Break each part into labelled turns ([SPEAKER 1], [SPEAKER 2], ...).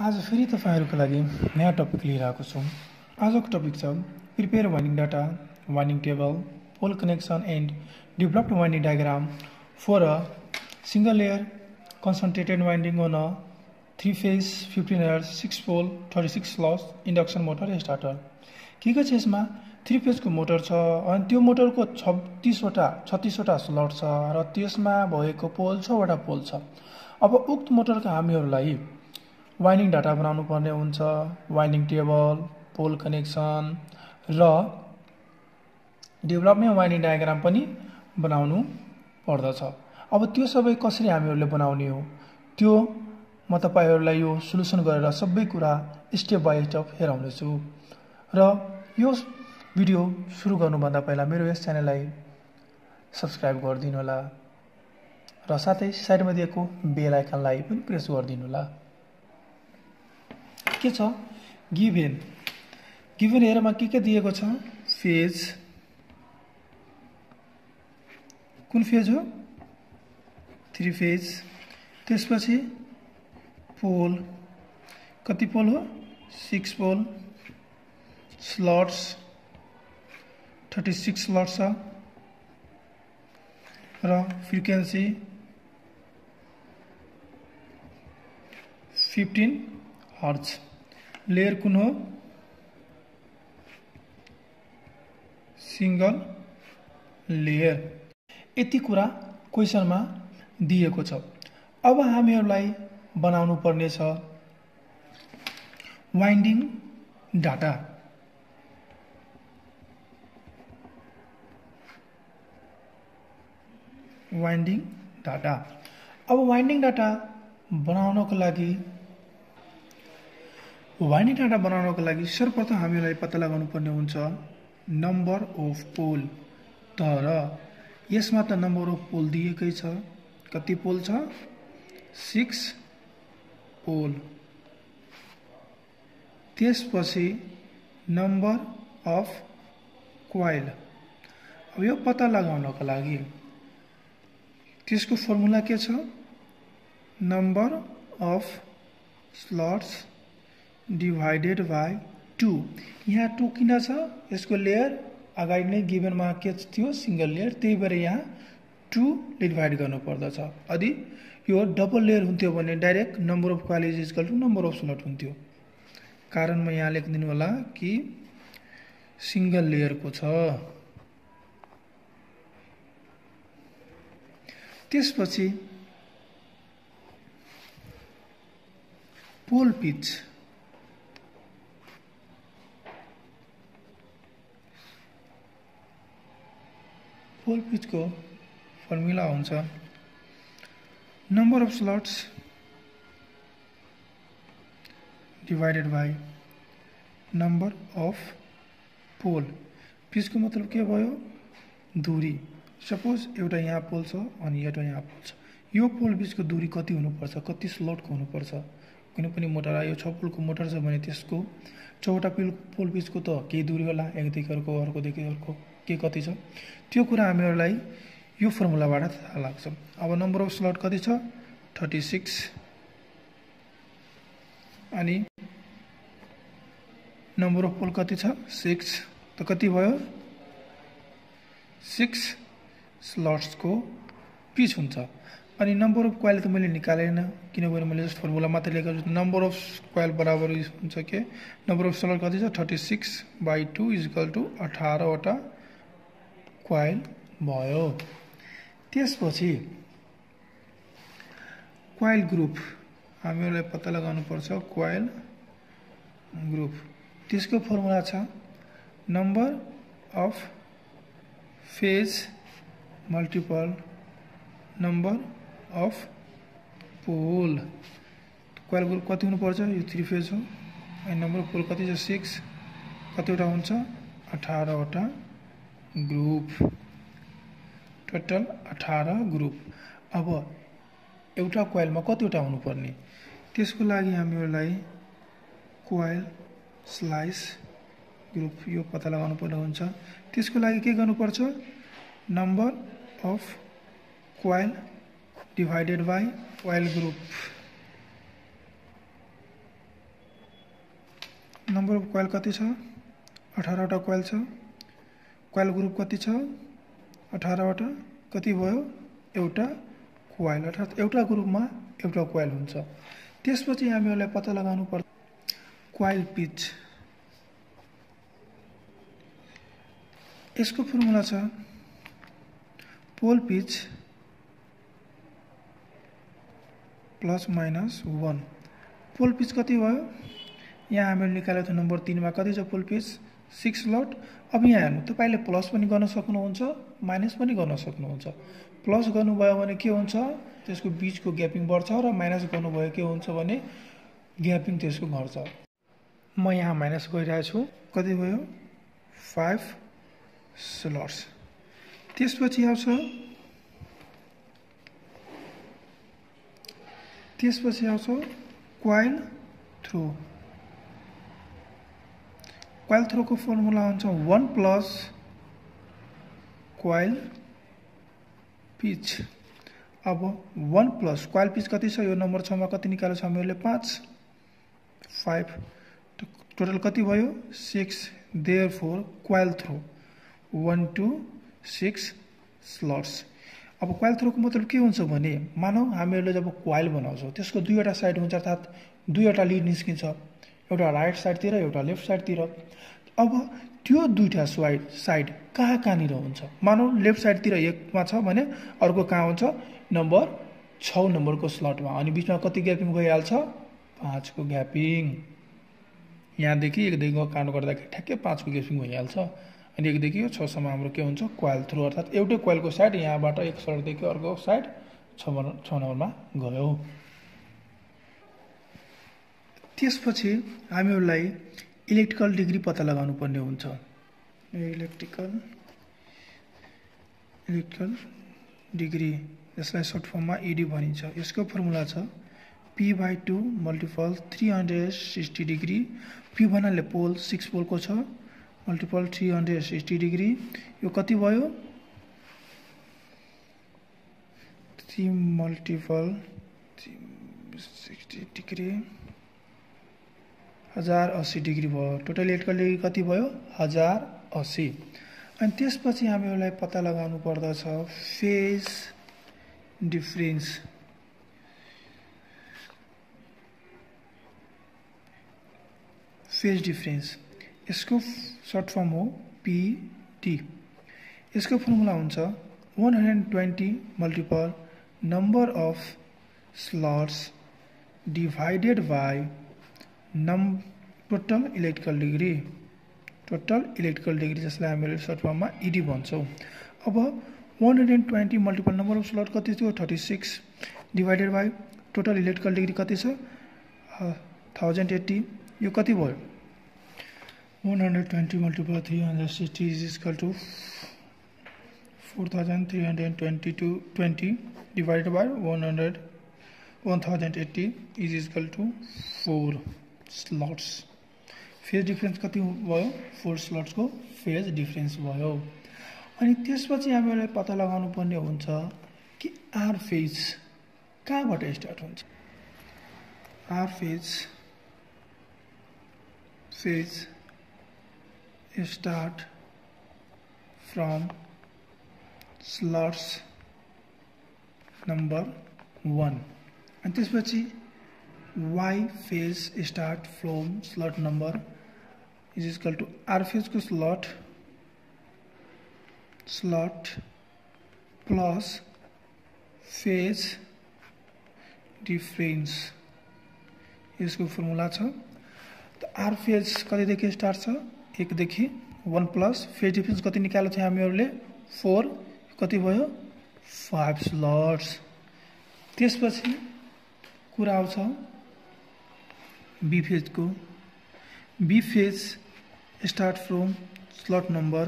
[SPEAKER 1] आज फेरि तपाईहरुको लागि नयाँ टपिक लिएर आएको छु। आजको टपिक छ prepare winding data, winding table, pole connection and developed winding diagram for a single layer concentrated winding on a 3-phase 15 Hz 6 pole 36 slots induction motor starter. के छ यसमा 3 फेज को मोटर छ अनि त्यो मोटरको 36 वटा स्लट छ र त्यसमा भएको पोल 6 वटा पोल छ। अब उक्त मोटरका हामीहरुलाई वाइन्डिङ डाटा बनाउनु पर्ने हुन्छ, वाइन्डिङ टेबल, पोल कनेक्सन र डेभलपमेन्ट वाइन्डिङ डायग्राम पनि बनाउनु पर्दछ। अब त्यो सबै कसरी हामीहरुले बनाउने हो त्यो म तपाईहरुलाई यो सोलुसन गरेर सबै कुरा स्टेप बाइ स्टेप हेराउने छु। र यो भिडियो सुरु गर्नुभन्दा पहिला मेरो यस च्यानललाई सब्स्क्राइब गरिदिनु होला र साथै साइडमा दिएको बेल आइकनलाई पनि प्रेस गरिदिनु होला। के छ गिभन हेरमा के दिएको छ फेज, कुन फेज हो 3 फेज, त्यसपछि पोल, कति पोल हो 6 पोल, स्लट्स 36 स्लट्स छ र फ्रिक्वेन्सी 15 हर्ट्ज। लेयर कुन हो सिंगल लेयर। यति कुरा क्वेशनमा दिएको छ। अब हामीहरुलाई बनाउनु पर्ने छ वाइन्डिङ डाटा। Winding data. अब वाइन्डिङ डाटा बनाउनको लागि सर्वप्रथम हामीलाई पत्ता लगाउनु पर्ने हुन्छ नम्बर अफ पोल। तर यसमा त नम्बर अफ पोल दिएकै छ। कति पोल छ 6 पोल। त्यसपछि नम्बर अफ कोइल। अब यो पत्ता लगाउनको लागि त्यसको फर्मुला के छ number of slots divided by 2। यहाँ 2 किन छ यसको लेयर अगाडि नै गिभनमा के थियो सिंगल लेयर, त्यही भएर यहाँ 2 डिवाइड गर्नु पर्दछ। यदि यो डबल लेयर हुन्थ्यो भने direct number of coil is equal to number of slot हुन्थ्यो। कारण म यहाँ लेखिदिनु होला कि सिंगल लेयर को छ। त्यसपछि पोल पिच। पोल पिच को फर्मुला हुन्छ number of slots divided by number of pole. Pitch को मतलब के भयो दूरी। सपोज एउटा यहाँ पोल छ अनि एउटा यहाँ पोल छ। यो पोल बीच को दूरी कति हुनुपर्छ, कति स्लट को हुनुपर्छ। कुनै पनि मोटर आयो 6 पोल को मोटर छ भने त्यसको 6वटा पोल बीच को त केही दूरी होला, एकदेखि अर्कोदेखि अर्को के कति छ त्यो कुरा हामीहरुलाई यो फर्मुलाबाट थाहा लाग्छ। अब नम्बर अफ स्लट कति छ 36 अनि नम्बर अफ पोल कति छ 6 त कति भयो 6 स्लट्स को पिच हुन्छ। अनि नम्बर अफ कोइल त मैले निकालेन किनभने मैले जस्ट फर्मुला मात्र लेखेको छु। नम्बर अफ कोइल बराबर हुन्छ के नम्बर अफ स्लट कति छ 36 बाइ 2 इज इक्वल टु 18 वटा कोइल भयो। त्यसपछि कोइल ग्रुप हामीहरुलाई पत्ता लगाउनु पर्छ कोइल ग्रुप। त्यसको फर्मुला छ number of phase multiple number of pole. Coil group कति हुनु पर्छ यो 3 फेज हो अनि नम्बर अफ पोल कति छ 6 कतिवटा हुन्छ 18 वटा ग्रुप। Total 18 group. अब एउटा कोइलमा कतिवटा हुनुपर्ने त्यसको लागि हामीहरुलाई कोइल स्लाइस ग्रुप यो पत्ता लगाउनु पर्ने हुन्छ। त्यसको लागि के गर्नुपर्छ number of coil divided by coil group. Number of coil कति छ 18 वटा कोइल छ कोइल ग्रुप कति छ 18 वटा कति भयो एउटा कोइल अर्थात् एउटा ग्रुपमा एउटा कोइल हुन्छ त्यसपछि हामीहरुलाई पत्ता लगाउनु पर्छ कोइल पिच यसको फर्मुला छ pole pitch plus minus 1 pole pitch कति भयो यहाँ हामीले निकालेको थियो नम्बर 3 मा कति छ पोल पिच 6 स्लट अब यहाँ हेर्नु तपाईले प्लस पनि गर्न सक्नुहुन्छ माइनस पनि गर्न सक्नुहुन्छ प्लस गर्नुभयो भने के हुन्छ त्यसको बीचको ग्यापिङ बढ्छ र माइनस गर्नुभयो के हुन्छ भने ग्यापिङ त्यसको घट्छ म यहाँ माइनस गरिरहेको छु कति भयो 5 स्लट्स त्यसपछि आउँछ कोइल थ्रो कोइल थ्रो को फर्मुला हुन्छ 1 प्लस कोइल पिच अब 1 प्लस कोइल पिच कति छ यो नम्बर 6 मा कति निकालेको छ हामीले 5 टोटल कति भयो 6 देयरफोर कोइल थ्रो 1 to 6 स्लट्स अब कोइल थ्रो को मतलब के हुन्छ भने मानौ हामीहरुले जब कोइल बनाउँछौं त्यसको दुईवटा साइड हुन्छ अर्थात् दुईवटा लीड निस्किन्छ एउटा राइट साइड तिर एउटा लेफ्ट साइड तिर अब त्यो दुईटा साइड कहाँनिर हुन्छ मानौ लेफ्ट साइड तिर एकमा छ भने अर्को कहाँ हुन्छ नम्बर 6 नम्बरको स्लटमा अनि बीचमा कति ग्यापिङ भइहाल्छ 5 को ग्यापिङ यहाँ देखि 1 देखिको काउन्ट गर्दाखेरि ठ्याक्कै 5 को ग्यापिङ भइहाल्छ अनि 1 देखि 6 सम्म हाम्रो के हुन्छ कोइल थ्रो अर्थात् एउटै कोइलको साइड यहाँबाट एक स्लट देखि अर्को साइड 6 नम्बरमा गयो त्यसपछि हामीहरुलाई इलेक्ट्रिकल डिग्री पत्ता लगाउनु पर्ने हुन्छ इलेक्ट्रिकल डिग्री यसलाई सर्ट फर्ममा ईडी भनिन्छ यसको फर्मुला छ p/2 मल्टिपल 360 डिग्री p भन्नाले पोल 6 पोलको छ मल्टिपल 360 डिग्री यो कति भयो 3 मल्टिपल 360 डिग्री 1080 डिग्री भयो टोटल इलेक्ट्रिकल डिग्री कति भयो 1080 अनि त्यसपछि हामीहरुलाई पत्ता लगाउनु पर्दछ फेज डिफरेन्स यसको सर्ट फर्म हो पीटी यसको फर्मुला हुन्छ 120 multiple number of slots divided by total electrical degree जसलाई हामीले सर्ट फर्ममा ईडी भन्छौं अब 120 मल्टिपल नम्बर अफ स्लट कति थियो 36 divided by total electrical degree कति छ 1080 यो कति भयो 120 multiple 360 is equal to 4320 divided by 1080 is equal to 4 slots. Phase difference कति भयो 4 स्लट्स को फेज डिफरेन्स भयो अनि त्यसपछि हामीलाई पत्ता लगाउनु पर्ने हुन्छ कि आर फेज कहाँबाट स्टार्ट हुन्छ R phase start from slots number 1 and त्यसपछि y phase start from slot number is equal to r phase को slot plus phase difference यसको फर्मुला छ त r phase कति देखि स्टार्ट छ 1 देखि 1 प्लस फेज डिफरेन्स कति निकालेको थियो हामीहरुले 4 कति भयो 5 स्लट्स त्यसपछि कुरा आउँछ B phase start from slot number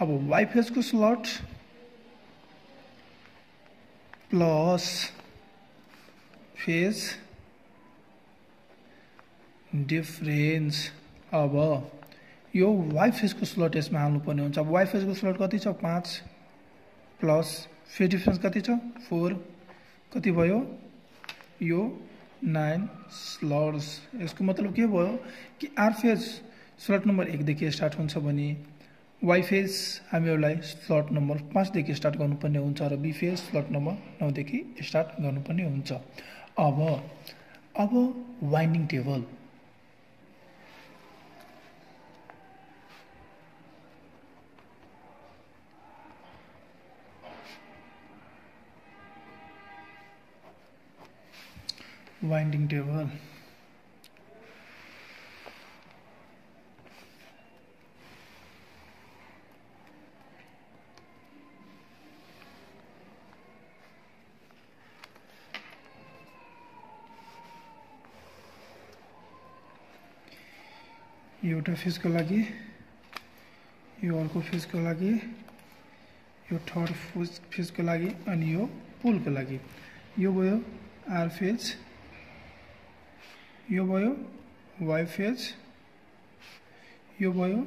[SPEAKER 1] अब वाई फेज को स्लट प्लस फेज डिफरेन्स अब यो वाई फेज को स्लट यसमा हाल्नु पर्ने हुन्छ अब वाई फेज को स्लट कति छ 5 प्लस फेज डिफरेन्स कति छ 4 कति भयो यो 9 स्लट्स। यसको मतलब के भयो कि आर फेज स्लट नम्बर 1 देखि स्टार्ट हुन्छ भने वाई फेज हामीहरूलाई स्लट नम्बर 5 देखि स्टार्ट गर्नुपर्ने हुन्छ र बी फेज स्लट नम्बर 9 देखि स्टार्ट गर्नुपर्ने हुन्छ। अब वाइन्डिङ टेबल। वाइन्डिङ टेबल यो एउटा फेजको लागि, यो अर्को फेजको लागि, यो थर्ड फेजको लागि अनि यो पोलको लागि। यो भयो आर फेज, यो भयो वाई फेज, यो भयो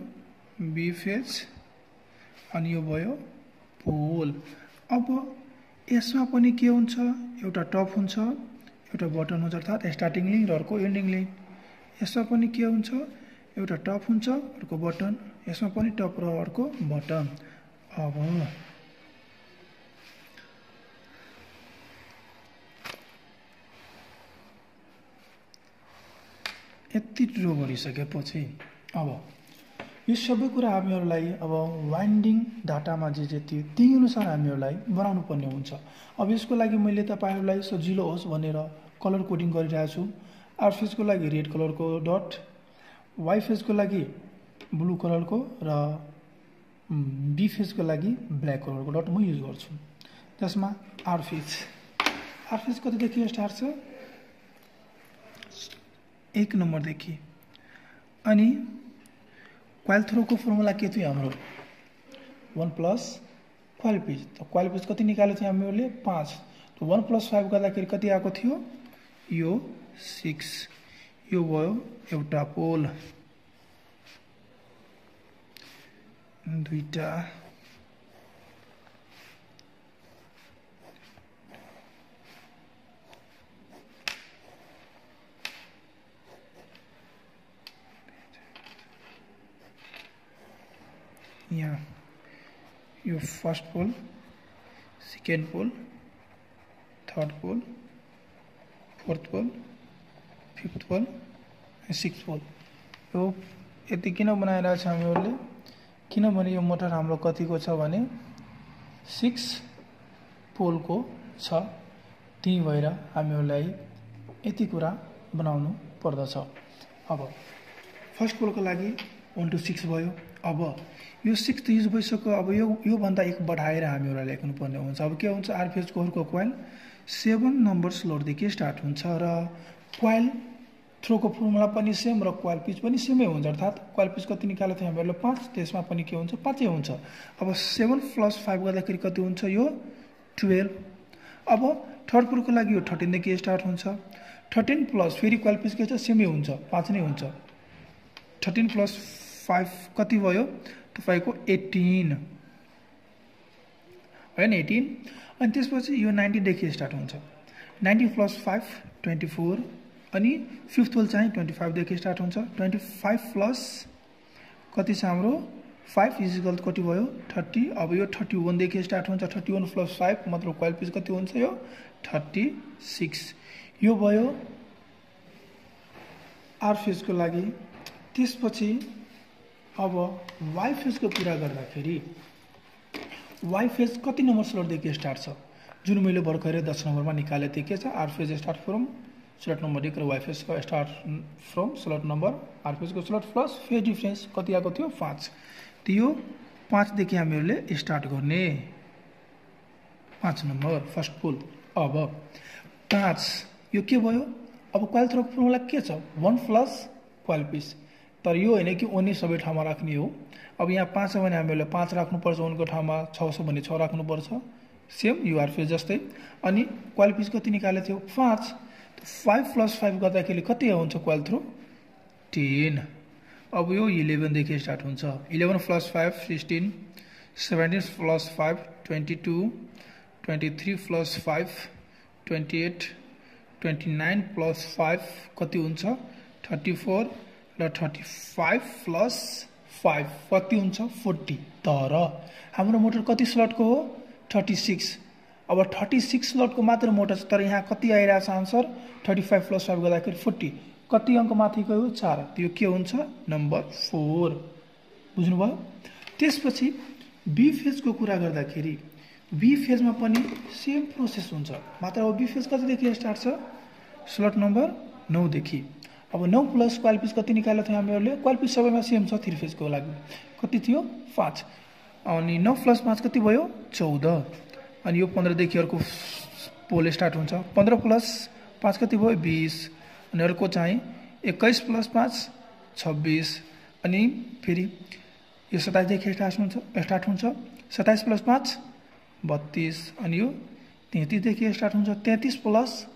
[SPEAKER 1] बी फेज अनि यो भयो पोल। अब यसमा पनि के हुन्छ, एउटा टप हुन्छ, एउटा बटन हुन्छ, अर्थात् स्टार्टिङ लिङ्क र अर्को एन्डिङ लिङ्क। यसमा पनि के हुन्छ, एउटा टप हुन्छ, अर्को बटन, यसमा पनि टप र अर्को बटन। अब यति ड्रो गरिसकेपछि अब यो सबै कुरा हामीहरूलाई अब वाइन्डिङ डाटामा जे थियो त्यही अनुसार हामीहरूलाई बनाउनु पर्ने हुन्छ। अब यसको लागि मैले तपाईहरुलाई सजिलो होस् भनेर कलर कोडिङ गरिरहेको छु। आर फेजको लागि रेड कलरको डट, वाई फेजको लागि ब्लू कलरको र बी फेजको लागि ब्ल्याक कलरको डट म युज गर्छु। जसमा आर फेज कतिदेखि स्टार्ट छ, 1 नम्बरदेखि। अनि क्वाइल थ्रोको फर्मुला के थियो हाम्रो, 1 प्लस क्वाइल पेज। त क्वाइल पेज कति निकालेको थियो हामीले, 5। तो 1 प्लस 5 गर्दाखेरि कति आएको थियो, यो 6। यो भयो एउटा पोल, दुईटा यहाँ यो फर्स्ट पोल, सेकेन्ड पोल, थर्ड पोल, फोर्थ पोल, फिफ्थ पोल, सिक्स्थ पोल। यो यति किन बनाइरहेको छ हामीहरूले, किनभने यो मोटर हाम्रो कतिको छ भने 6 पोलको छ। त्यही भएर हामीहरूलाई यति कुरा बनाउनु पर्दछ। अब फर्स्ट पोलको लागि 1 to 6 भयो। अब यो 6 त युज भइसक्यो। अब यो भन्दा एक बढाएर हामीहरूलाई लेख्नु पर्ने हुन्छ। अब के हुन्छ, आर फेजको अर्को क्वाइल 7 नम्बर स्लोटदेखि स्टार्ट हुन्छ र क्वाइल थ्रोको फर्मुला पनि सेम र क्वाइल पिच पनि सेमै हुन्छ। अर्थात् क्वाइल पिच कति निकालेको थियो हामीहरूले 5, त्यसमा पनि के हुन्छ, 5 हुन्छ। अब 7 प्लस 5 गर्दाखेरि कति हुन्छ, यो 12। अब थर्ड पोलको लागि यो 13 देखि स्टार्ट हुन्छ। 13 प्लस फेरि क्वाइल पिच के छ, सेमै हुन्छ, 5 नै हुन्छ। 13 प्लस 5 कति भयो तपाईको 18 हैन, 18। अनि त्यसपछि यो 90 देखि स्टार्ट हुन्छ। 90 प्लस 5 24 अनि फिफ्थ पोल चाहिँ 25 देखि स्टार्ट हुन्छ। 25 प्लस कति छ हाम्रो 5 इजिकल कति भयो 30। अब यो 31 देखि स्टार्ट हुन्छ। 31 प्लस 5 मतलब क्वाइल पिच कति हुन्छ, यो 36। यो भयो आर फेजको लागि। त्यसपछि अब वाई फेजको कुरा गर्दाखेरि वाई फेज कति नम्बर स्लटदेखि स्टार्ट छ, जुन मैले भर्खरै 10 नम्बरमा निकालेको थिएँ। के छ, R phase start from slot number 1 र वाई फेजको start from slot number R फेजको स्लट प्लस फेज डिफरेन्स कति आएको थियो, 5। त यो 5 देखि हामीहरूले स्टार्ट गर्ने, 5 नम्बर फर्स्ट पोल। अब 5 यो के भयो, अब क्वाइल थ्रोको फर्मुला के छ, 1 प्लस क्वाइल पिच। तर यो होइन कि ओन्ली सबै ठाउँमा राख्ने हो। अब यहाँ 5 छ भने हामीहरूले 5 राख्नुपर्छ, उनको ठाउँमा 6 छ भने 6 राख्नुपर्छ, सेम युआर फेज जस्तै। अनि क्वाइल पिच कति निकालेको थियो, 5। 5 प्लस 5 गर्दाखेरि कति हुन्छ क्वाइल थ्रो, 10। अब यो 11 देखि स्टार्ट हुन्छ। 11 प्लस 5 16, 17 प्लस 5 22, 23 प्लस 5 28, 29 प्लस 5 कति हुन्छ 34 र 35 प्लस 5 कति हुन्छ 40। तर हाम्रो मोटर कति स्लटको हो 36। अब 36 स्लटको मात्र मोटर छ, तर यहाँ कति आइरहेछ आन्सर 35 प्लस 5 गर्दाखेरि 40। कति अङ्क माथि गयो 4, त्यो के हुन्छ नम्बर 4। बुझ्नुभयो। त्यसपछि बी फेजको कुरा गर्दाखेरि बी फेजमा पनि सेम प्रोसेस हुन्छ, मात्र अब बी फेज कतिदेखि स्टार्ट छ स्लट नम्बर 9 देखि। अब 9 प्लस कोइल पिच कति निकालेको थियो हामीहरूले, कोइल पिच सबैमा सेम छ 3 फेजको लागि कति थियो 5, अनि 9 प्लस 5 कति भयो 14, अनि यो 15 देखि अर्को पोल स्टार्ट हुन्छ। 15 प्लस 5 कति भयो 20, अनि अर्को चाहिँ 21 प्लस 5 26, अनि फेरि यो 27 देखि स्टार्ट हुन्छ 27 प्लस 5 32, अनि यो 33 देखि स्टार्ट हुन्छ 33 प्लस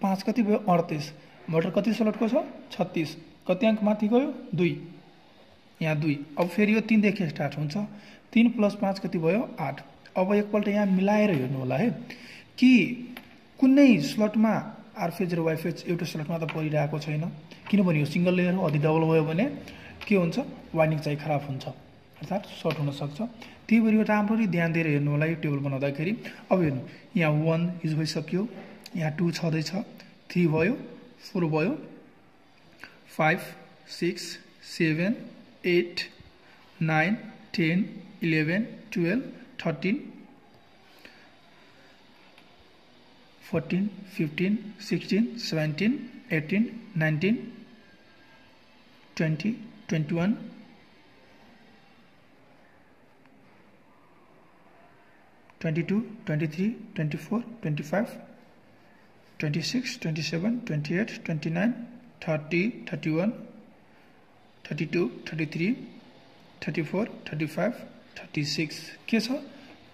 [SPEAKER 1] 5 कति भयो 38। मोटर कति स्लटको छ 36, कति अङ्क माथि गयो 2, यहाँ 2। अब फेरि यो 3 देखि स्टार्ट हुन्छ 3 प्लस 5 कति भयो 8। अब एकपल्ट यहाँ मिलाएर हेर्नु होला है कि कुनै स्लटमा आर फेज र वाइ फेज एउटा स्लटमा त परिरहेको छैन, किनभने यो सिंगल लेयर हो। यदि डबल भयो भने के हुन्छ वाइन्डिङ चाहिँ खराब हुन्छ, अर्थात् सर्ट हुन सक्छ। त्यही भएर यो राम्ररी ध्यान दिएर हेर्नु होला यो टेबल बनाउँदाखेरि। अब हेर्नु यहाँ 1 युज भइसक्यो, यहाँ 2 छँदैछ, 3 भयो, 4 भयो, 5 6 7 8 9 10 11 12 13 14 15 16 17 18 19 20 21 22 23 24 25 26 27 28 29 30 31 32 33 34 35 36 के छ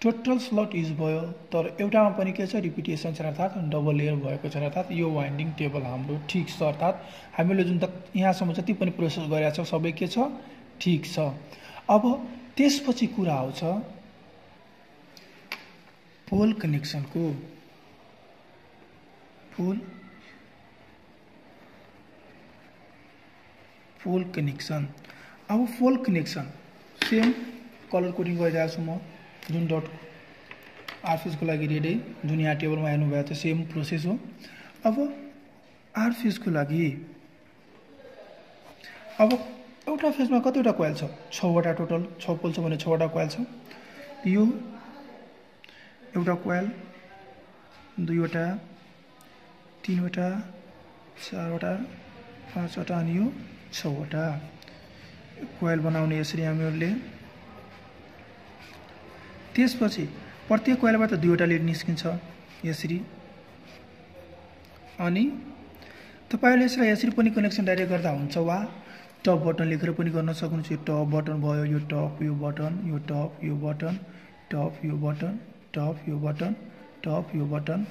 [SPEAKER 1] टोटल स्लट युज भयो। तर एउटामा पनि के छ रिपिटेसन छ, अर्थात् डबल लेयर भएको छ, अर्थात् यो वाइन्डिङ टेबल हाम्रो ठिक छ, अर्थात् हामीले जुन तक यहाँसम्म जति पनि प्रोसेस गरेका छौँ सबै के छ ठिक छ। अब त्यसपछि कुरा आउँछ पोल कनेक्सनको। पोल कनेक्सन। अब पोल कनेक्सन सेम कलर कोडिङ गरिरहेको छु म, जुन डट आर फेजको लागि रेड है, जुन यहाँ टेबलमा हेर्नुभएको छ सेम प्रोसेस हो। अब आर फेजको लागि अब एउटा फेजमा कतिवटा कोइल छ 6वटा, टोटल 6 पोल छ भने 6वटा कोइल छ। यो एउटा कोइल 2वटा 3वटा 4वटा 5वटा अनि यो 6वटा कोइल बनाउने यसरी हामीहरूले। त्यसपछि प्रत्येक कोइलबाट 2वटा लिड निस्किन्छ यसरी, अनि तपाईले यसरी पनि कनेक्सन डाइरेक्ट गर्दा हुन्छ वा टप बटन लेखेर पनि गर्न सक्नुहुन्छ। यो टप बटन भयो, यो टप यो बटन, यो टप यो बटन, टप यो बटन, टप यो बटन, टप यो बटन।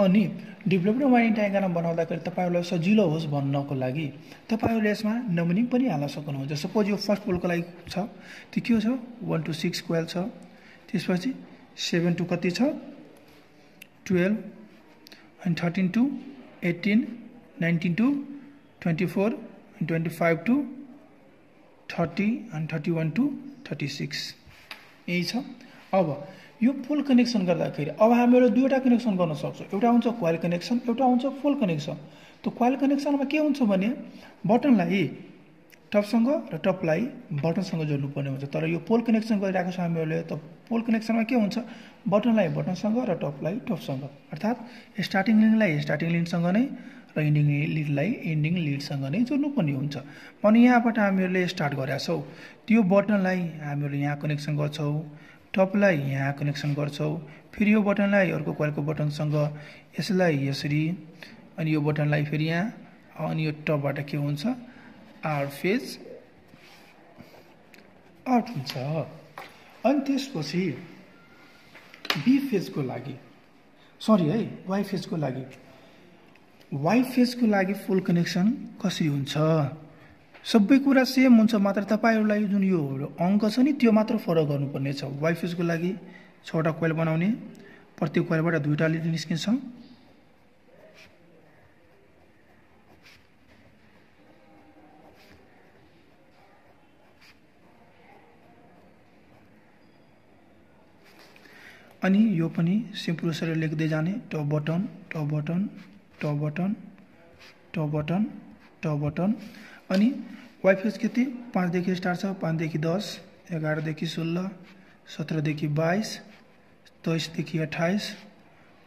[SPEAKER 1] अनि डेभलपमेन्ट वाइन्डिङ डायग्राम बनाउँदाखेरि तपाईहरुलाई सजिलो होस् भन्नको लागि तपाईहरुले यसमा नम्बरिङ पनि हाल्न सक्नुहुन्छ। सपोज यो फर्स्ट पोलको लागि छ, त्यो के छ 1 to 6 कोइल छ, त्यसपछि 7 to कति छ 12, अनि 13 to 18, 19 to 24, 25 to 30, and 31 to 36 यही छ। अब यो पोल कनेक्सन गर्दाखेरि अब हामीले 2वटा कनेक्सन गर्न सक्छौं, एउटा हुन्छ कोइल कनेक्सन, एउटा हुन्छ पोल कनेक्सन। त्यो कोइल कनेक्सनमा के हुन्छ भने बटनलाई टपसँग र टपलाई बटनसँग जोड्नु पर्ने हुन्छ। तर यो पोल कनेक्सन गरिरहेको छ हामीले, त पोल कनेक्सनमा के हुन्छ बटनलाई बटनसँग र टपलाई टपसँग, अर्थात् स्टार्टिङ लिडलाई स्टार्टिङ लिडसँग नै र एन्डिङ लिडलाई एन्डिङ लिडसँग नै जोड्नु पर्ने हुन्छ। अनि यहाँबाट हामीले स्टार्ट गरेका छौं, त्यो बटनलाई हामीले यहाँ कनेक्सन गर्छौं, टपलाई यहाँ कनेक्सन गर्छौं, फेरि यो बटनलाई अर्को कोइलको बटनसँग यसलाई यसरी, अनि यो बटनलाई फेरि यहाँ, अनि यो टपबाट के हुन्छ आर फेज आउट हुन्छ। अनि त्यसपछि बी फेजको लागि वाइ फेजको लागि वाइ फेजको लागि फुल कनेक्सन कसरी हुन्छ सबै कुरा सेम हुन्छ, मात्र तपाईहरुलाई जुन यो अंक छ नि त्यो मात्र फरक गर्नुपर्ने छ। वाइ फेजको लागि 6वटा कोइल बनाउने, प्रत्येक कोइलबाट 2वटा लिड निस्किन्छ, अनि यो पनि सेम प्रोसेसर लेख्दै जाने top button top button top button top button top button अनि वाइ फेज कति 5 देखि स्टार्ट छ 5 देखि 10 11 देखि 16 17 देखि 22 23 देखि 28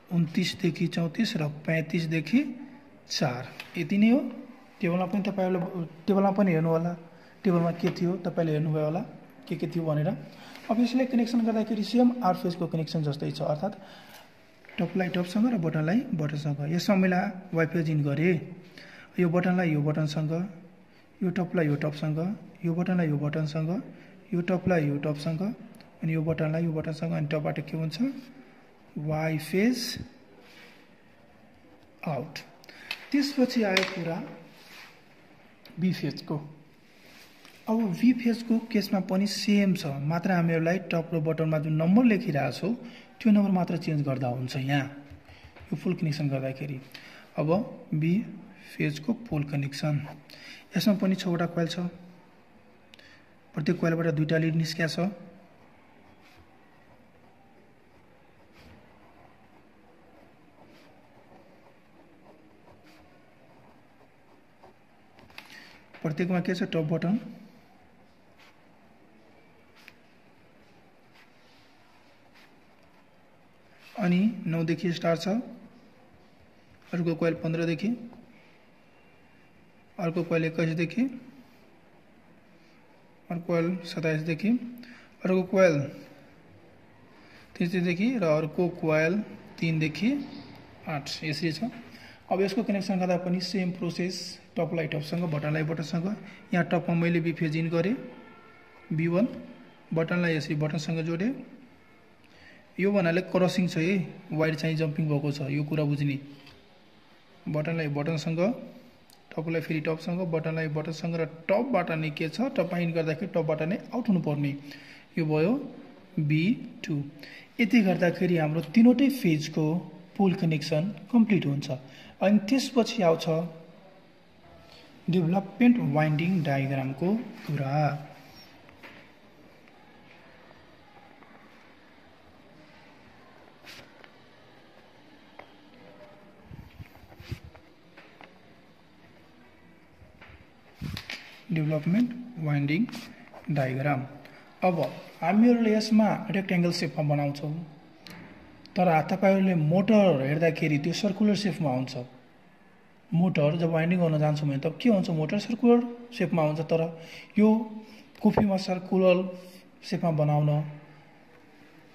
[SPEAKER 1] 29 देखि 34 र 35 देखि 4 यति नै हो। टेबलमा पनि तपाईहरुले टेबलमा पनि हेर्नु होला टेबलमा के थियो तपाईले हेर्नु भयो होला के थियो भनेर। अब यसले कनेक्सन गर्दाखेरि सेम आर फेज को कनेक्सन जस्तै छ अर्थात टपलाई टपसँग र बटनलाई बटनसँग। यसमा मैले वाइ फेज इन गरे यो बटनलाई यो बटनसँग यो टपलाई यो टपसँग यो बटनलाई यो बटनसँग यो टपलाई यो टपसँग अनि यो बटनलाई यो बटनसँग अनि टपबाट के हुन्छ वाइ फेज आउट। त्यसपछि आयो कुरा बी फेज को। अब वी फेज को केसमा पनि सेम छ मात्र हामीहरुलाई टप र बटनमा जुन नम्बर लेखिरहेको छौ त्यो नम्बर मात्र चेन्ज गर्दा हुन्छ यहाँ यो फुल कनेक्सन गर्दाखेरि। अब बी फेज को फुल कनेक्सन यसमा पनि 6 वटा कोइल छ प्रत्येक कोइलबाट 2टा लिड निस्किया छ। प्रत्येकमा के छ टप बटन अनि 9 देखि स्टार्ट छ अर्को कोइल 15 देखि अर्को कोइल 21 देखि अर्को कोइल 27 देखि अर्को कोइल 33 देखि र अर्को कोइल 3 देखि 8 यसरी छ। अब यसको कनेक्सन गर्दा पनि सेम प्रोसेस टपलाई टपसँग बटनलाई बटनसँग। यहाँ टपमा मैले बी फेज इन गरे B1 बटनलाई यसरी बटनसँग जोडे यो भन्नाले क्रसिङ छ है वाइड चाहिँ जम्पिङ भएको छ यो कुरा बुझ्नी। बटनलाई बटनसँग टपलाई फेरि टपसँग बटनलाई बटनसँग र टपबाट नै के छ टपमा इन गर्दाखेरि टपबाट नै आउट हुनु पर्ने यो भयो B2। यति गर्दाखेरि हाम्रो तीनवटै फेजको पुल कनेक्सन कम्प्लिट हुन्छ। अनि त्यसपछि आउँछ डेभलपमेन्ट वाइन्डिङ डायग्राम को कुरा। डेभलपमेन्ट वाइन्डिङ डायग्राम अब हामीहरुले यसमा रेक्टेंगल शेपमा बनाउँछौं तर तपाईहरुले मोटर हेर्दाखेरि त्यो सर्कुलर शेपमा हुन्छ। मोटर जब वाइन्डिङ गर्न जान्छौं भने तब के हुन्छ मोटर सर्कुलर शेपमा हुन्छ तर यो कुफीमा सर्कुलर शेपमा बनाउन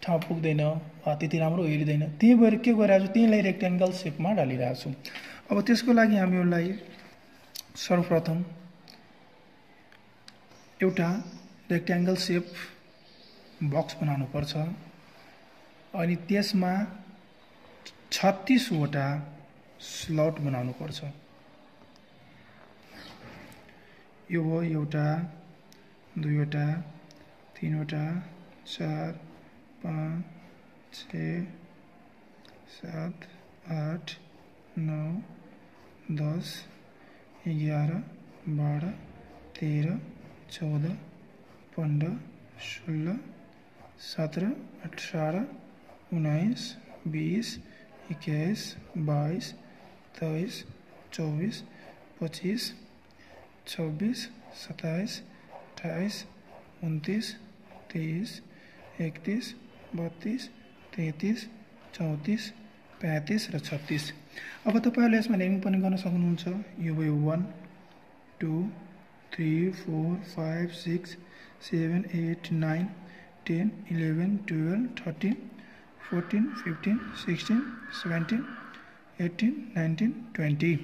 [SPEAKER 1] ठाउँ पुग्दैन त्यति राम्रो हेरिदैन त्यही भएर के गरिरहेछु त्यसलाई रेक्टेंगल शेपमा डालिरहेछु। अब त्यसको लागि हामीहरुलाई सर्वप्रथम एउटा रेक्टेंगल शेप बक्स बनाउनु पर्छ अनि त्यसमा 36 वटा स्लट बनाउनु पर्छ। यो हो एउटा दुईवटा तीनवटा 4 5 6 7 8 9 10 11 12 13 14 15 16 17 18 19 20 21 22 23 24 25 26 27 28 29 30 31 32 33 34 35 र 36। अब तपाईहरुले यसमा नेमिङ पनि गर्न सक्नुहुन्छ। यो भयो 1 2 3 4 5 6 7 8 9 10 11 12 13 14 15 16 17 18 19 20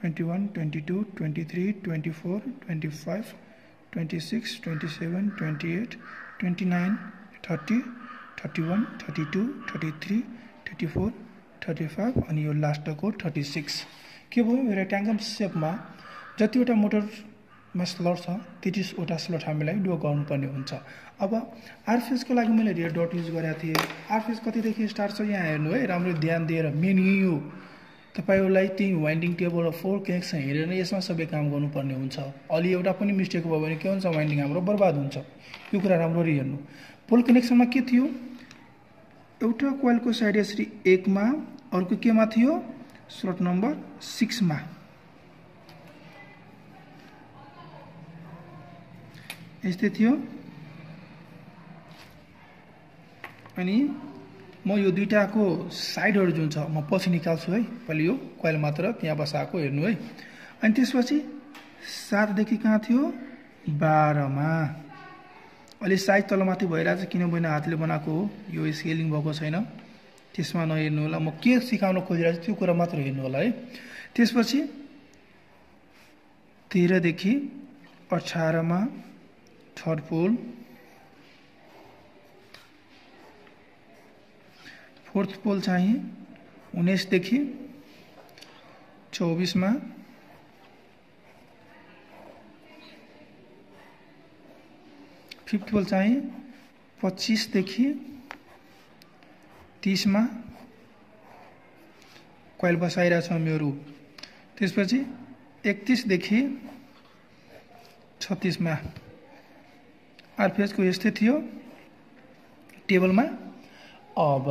[SPEAKER 1] 21 22 23 24 25 26 27 28 29 30 31 32 33 34 35 अनि यो लास्टको 36 के भयो रेक्टेंगल शेपमा जतिवटा मोटरमा स्लट छ 33 वटा स्लट हामीलाई ड्र गर्नुपर्ने हुन्छ। अब आर फेज को लागि मैले रेड डट युज गरेको थिए। आर फेज कति देखि स्टार्ट छ यहाँ हेर्नु है राम्रो ध्यान दिएर मेन यो तपाईहरुलाई त्यही वाइन्डिङ टेबल र 4 कनेक्सन हेरेर नै यसमा सबै काम गर्नुपर्ने हुन्छ। अलि एउटा पनि मिस्टेक भयो भने के हुन्छ वाइन्डिङ हाम्रो बर्बाद हुन्छ। यो कुरा राम्ररी हेर्नु। पोल कनेक्सनमा के थियो एउटा कोइलको साइड यसरी 1 मा, अर्को केमा थियो स्लट नम्बर 6 मा। यस्तै थियो। अनि म यो दुईटाको साइडहरु जुन छ म पछि निकाल्छु है। पहिले यो कोइल मात्र त्यहाँ बसाएको हेर्नु है। अनि त्यसपछि 7 देखि कहाँ थियो 12 मा। अलि साइज तलमाथि भइरहेछ किनभने हातले बनाएको हो, यो स्केलिङ भएको छैन, त्यसमा नहेर्नु होला। म के सिकाउन खोजिरहेछु त्यो कुरा मात्र हेर्नु होला है। त्यसपछि 13 देखि 18 मा थर्ड पोल, फोर्थ पोल चाहिँ 19 देखि 24 मा, फिफ्थ पोल चाहिँ 25 देखि 30 मा कोइल बसाइरहेछ हामीहरू। त्यसपछि 31 देखि 36 मा। आर फेजको यस्तै थियो टेबलमा। अब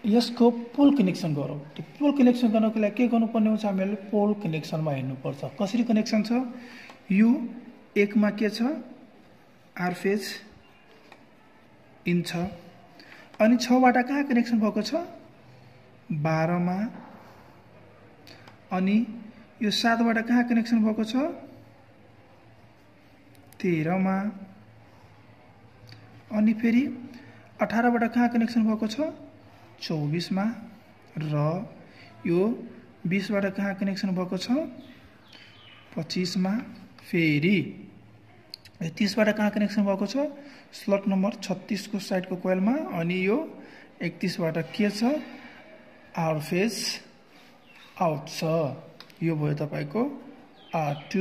[SPEAKER 1] यसको पोल कनेक्सन गरौँ। त्यो पोल कनेक्सन गर्नको लागि के गर्नुपर्ने हुन्छ हामीले पोल कनेक्सनमा हेर्नुपर्छ। कसरी कनेक्सन छ यो 1 मा के छ आर फेज इन छ। अनि 6 बाट कहाँ कनेक्सन भएको छ 12 मा। अनि यो 7 बाट कहाँ कनेक्सन भएको छ 13 मा। अनि फेरि 18 बाट कहाँ कनेक्सन भएको छ 24 मा। र यो 20 बाट कहाँ कनेक्सन भएको छ 25 मा। फेरि 30 बाट कहाँ कनेक्सन भएको छ स्लट नम्बर 36 को साइडको कोइलमा। अनि यो 31 बाट के छ आर फेज आउट छ। यो भयो तपाईको R2,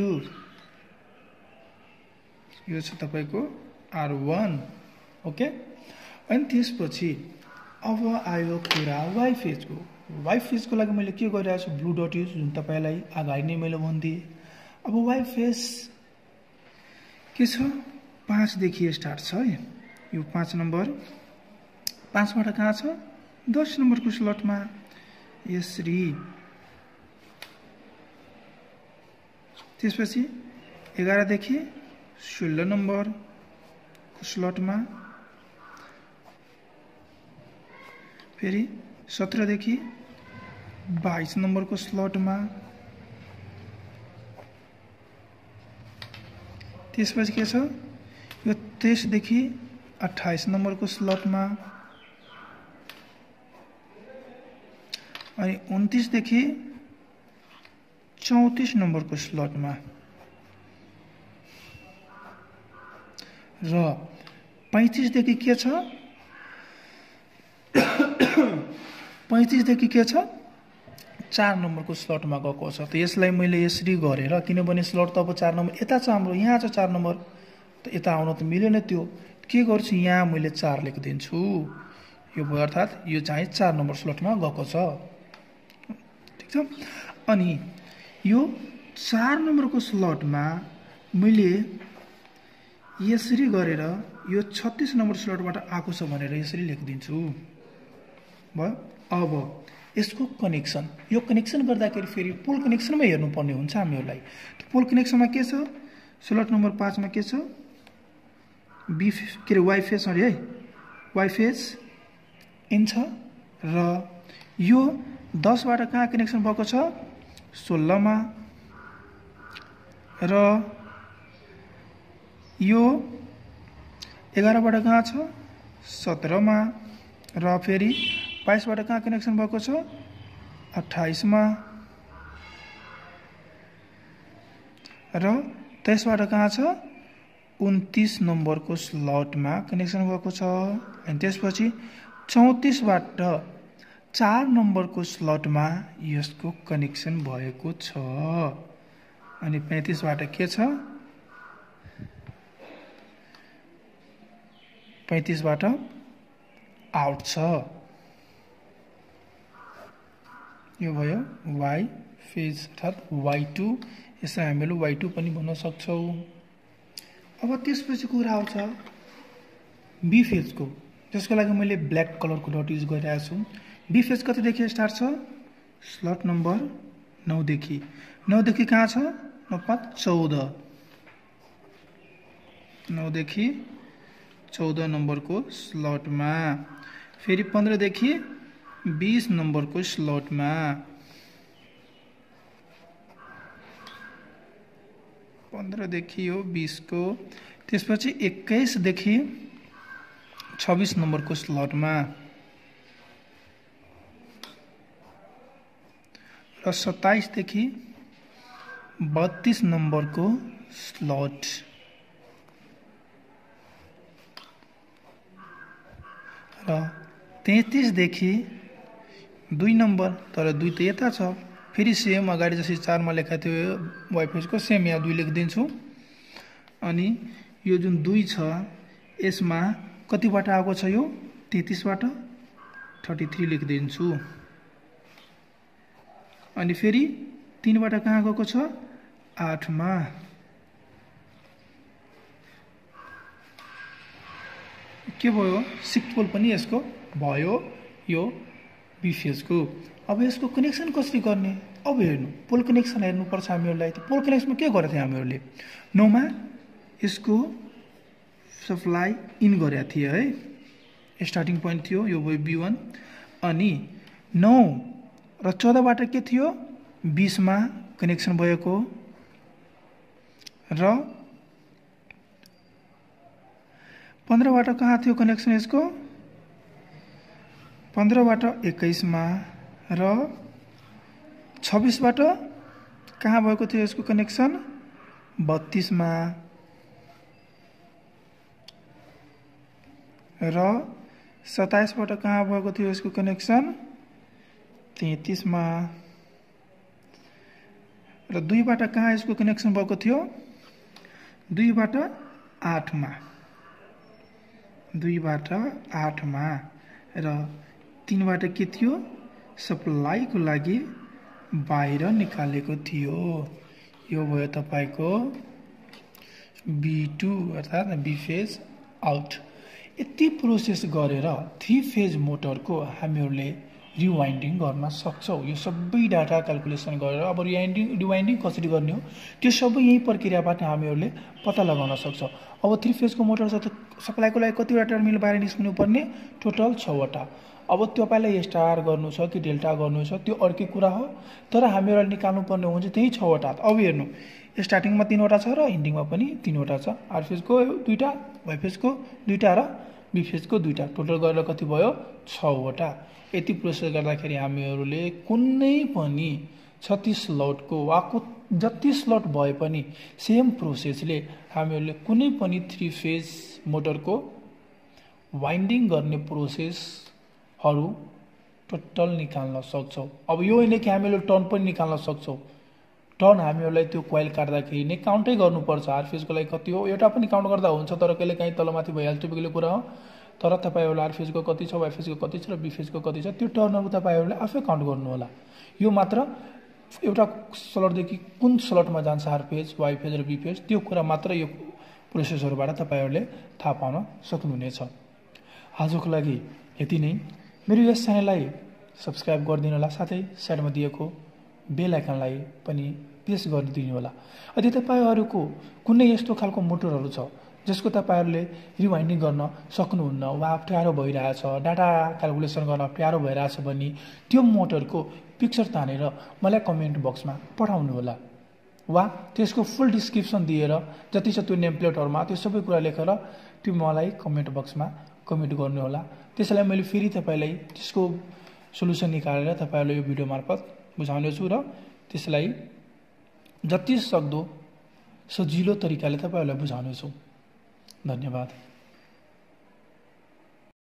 [SPEAKER 1] यो छ तपाईको R1। ओके। अनि त्यसपछि अब आयो कुरा वाइ फेजको। वाइ फेजको लागि मैले के गरिरहेको छु ब्लू डट युज, जुन तपाईलाई अगाडि नै मैले भनिदिएँ। अब वाइ फेज के छ 5 देखि स्टार्ट छ है। यो 5 नम्बर 5 बाट कहाँ छ 10 नम्बरको स्लटमा यसरी। त्यसपछि 11 देखि 16 नम्बरको स्लटमा। फेरि 17 देखि 22 नम्बरको स्लटमा। त्यसपछि के छ यो 23 देखि 28 नम्बरको स्लटमा। अनि 29 देखि 34 नम्बरको स्लटमा। र 35 देखि के छ 35 देखि के छ 4 नम्बरको स्लटमा गएको छ। त यसलाई मैले यसरी गरेर, किनभने स्लट त अब 4 नम्बर यता छ हाम्रो, यहाँ छ 4 नम्बर, त यता आउन त मिलेन। त्यो के गर्छु यहाँ मैले 4 लेखिदिन्छु। यो भयो अर्थात् यो चाहिँ 4 नम्बर स्लटमा गएको छ। ठीक छ। अनि यो 4 नम्बरको स्लटमा मैले यसरी गरेर यो 36 नम्बर स्लटबाट आएको छ भनेर यसरी लेखिदिन्छु। भयो। अब यसको कनेक्सन, यो कनेक्सन गर्दाखेरि फेरि पोल कनेक्सनमा हेर्नुपर्ने हुन्छ हामीहरूलाई। त्यो पोल कनेक्सनमा के छ स्लट नम्बर 5 मा के छ बी के रे वाइ फेज है वाइ फेज इन छ। र यो 10 बाट कहाँ कनेक्सन भएको छ 16 मा। र यो 11 बाट कहाँ छ 17 मा। र फेरि 22 बाट कहाँ कनेक्सन भएको छ 28 मा। र 23 बाट कहाँ छ 29 नम्बरको स्लटमा कनेक्सन भएको छ। अनि त्यसपछि 34 बाट 4 नम्बरको स्लटमा यसको कनेक्सन भएको छ। अनि 35 बाट के छ 35 बाट आउट छ। यो भयो वाइ फेज अर्थात् Y2। यसलाई हामीले Y2 पनि भन्न सक्छौँ। अब त्यसपछि कुरा आउँछ बी फेजको। त्यसको लागि मैले ब्ल्याक कलरको डट युज गरिरहेको छु। बी फेज कतिदेखि स्टार्ट छ? स्लट नम्बर 9 देखि। 9 देखि कहाँ छ? 9 5 14। 9 देखि 14 नम्बरको स्लटमा। फेरि 15 देखि 20 नम्बरको स्लटमा। 15 देखि यो 20 को। त्यसपछि 21 देखि 26 नम्बरको स्लटमा र 27 देखि 32 नम्बरको स्लट र 33 देखि 2 नम्बर, तर 2 त यता छ। फेरि सेम अगाडि जसरी 4 मा लेखा थियो वाइ फेजको सेम यहाँ 2 लेखिदिन्छु। अनि यो जुन 2 छ यसमा कतिबाट आएको छ? यो 33 बाट 33 लेखिदिन्छु। अनि फेरि 3 बाट कहाँ गएको छ? 8 मा। के भयो? 6 पोल पनि यसको भयो, यो बी फेजको। अब यसको कनेक्सन कसरी गर्ने? अब हेर्नु, पोल कनेक्सन हेर्नुपर्छ हामीहरूलाई। त्यो पोल कनेक्सनमा के गरेको थियो हामीहरूले? 9 मा यसको सप्लाई इन गरेका थिए है, स्टार्टिङ पोइन्ट थियो, यो भयो B1। अनि 9 र 14 बाट के थियो? 20 मा कनेक्सन भएको र 15 बाट कहाँ थियो कनेक्सन यसको? 15 बाट 21 मा र 26 बाट कहाँ भएको थियो यसको कनेक्सन? 32 मा र 27 बाट कहाँ भएको थियो यसको कनेक्सन? 33 मा र 2 बाट कहाँ यसको कनेक्सन भएको थियो? 2 बाट 8 मा। 2 बाट 8 मा र 3 बाट के थियो? सप्लाईको लागि बाहिर निकालेको थियो। यो भयो तपाईको B2 अर्थात बी फेज आउट। यति प्रोसेस गरेर 3 फेज मोटरको हामीहरूले रिवाइन्डिङ गर्न सक्छौं। यो सबै डाटा क्याल्कुलेसन गरेर अब रिवाइन्डिङ कसरी गर्ने हो त्यो सबै यही प्रक्रियाबाट हामीहरूले पत्ता लगाउन सक्छौं। अब 3 फेजको मोटर छ त सप्लाईको लागि कतिवटा टर्मिनल बाहिर निस्किनु पर्ने? टोटल 6 वटा। अब तपाईलाई स्टार गर्नु छ कि डेल्टा गर्नु छ त्यो अर्कै कुरा हो, तर हामीहरूलाई निकाल्नु पर्ने हुन्छ त्यही 6 वटा। अब हेर्नु, स्टार्टिङमा 3 वटा छ र एन्डिङमा पनि 3 वटा छ। आर फेजको 2टा, वाइ फेजको 2टा र बी फेजको 2टा, टोटल गरेर कति भयो? 6 वटा। यति प्रोसेस गर्दाखेरि हामीहरूले कुनै पनि 36 स्लटको वा जति स्लट भए पनि सेम प्रोसेसले हामीहरूले कुनै पनि 3 फेज मोटरको वाइन्डिङ गर्ने प्रोसेसहरू टोटल निकाल्न सक्छौं। अब यो होइन कि हामीले टर्न पनि निकाल्न सक्छौं। टर्न हामीहरूलाई त्यो कोइल काट्दाखेरि नै काउन्टै गर्नुपर्छ। आर फेजको लागि कति हो एउटा पनि काउन्ट गर्दा हुन्छ, तर कहिले काहीँ तलमाथि भइहाल्छ त्यो बेग्लै कुरा हो। तर तपाईहरुले आर फेजको कति छ, वाइ फेजको कति छ र बी फेजको कति छ त्यो टर्नहरु तपाईहरुले आफै काउन्ट गर्नु होला। यो मात्र एउटा स्लटदेखि कुन स्लटमा जान्छ आर फेज, वाइ फेज र बी फेज त्यो कुरा मात्र यो प्रोसेसहरुबाट तपाईहरुले थाहा पाउन सक्नुहुनेछ। आजको लागि यति नै। मेरो यस च्यानललाई सब्स्क्राइब गरिदिनु होला, साथै साइडमा दिएको बेल आइकनलाई पनि प्रेस गरिदिनु होला। यदि तपाईहरुको कुनै यस्तो खालको मोटरहरु छ जसको तपाईहरुले रिवाइन्डिङ गर्न सक्नुहुन्न वा अप्ठ्यारो भइरहेछ, डाटा क्याल्कुलेसन गर्न अप्ठ्यारो भइरहेछ भने त्यो मोटरको पिक्चर तानेर मलाई कमेन्ट बक्समा पठाउनु होला वा त्यसको फुल डिस्क्रिप्सन दिएर जति छ त्यो नेम प्लेटहरुमा त्यो सबै कुरा लेखेर त्यो मलाई कमेन्ट बक्समा कमेन्ट गर्नु होला। त्यसैलाई मैले फेरि तपाईलाई त्यसको सोलुसन निकालेर तपाईहरुलाई यो भिडियो मार्फत बुझाउने छु र त्यसलाई जति सक्दो सजिलो तरिकाले तपाईहरुलाई बुझाउने छु। धन्यवाद।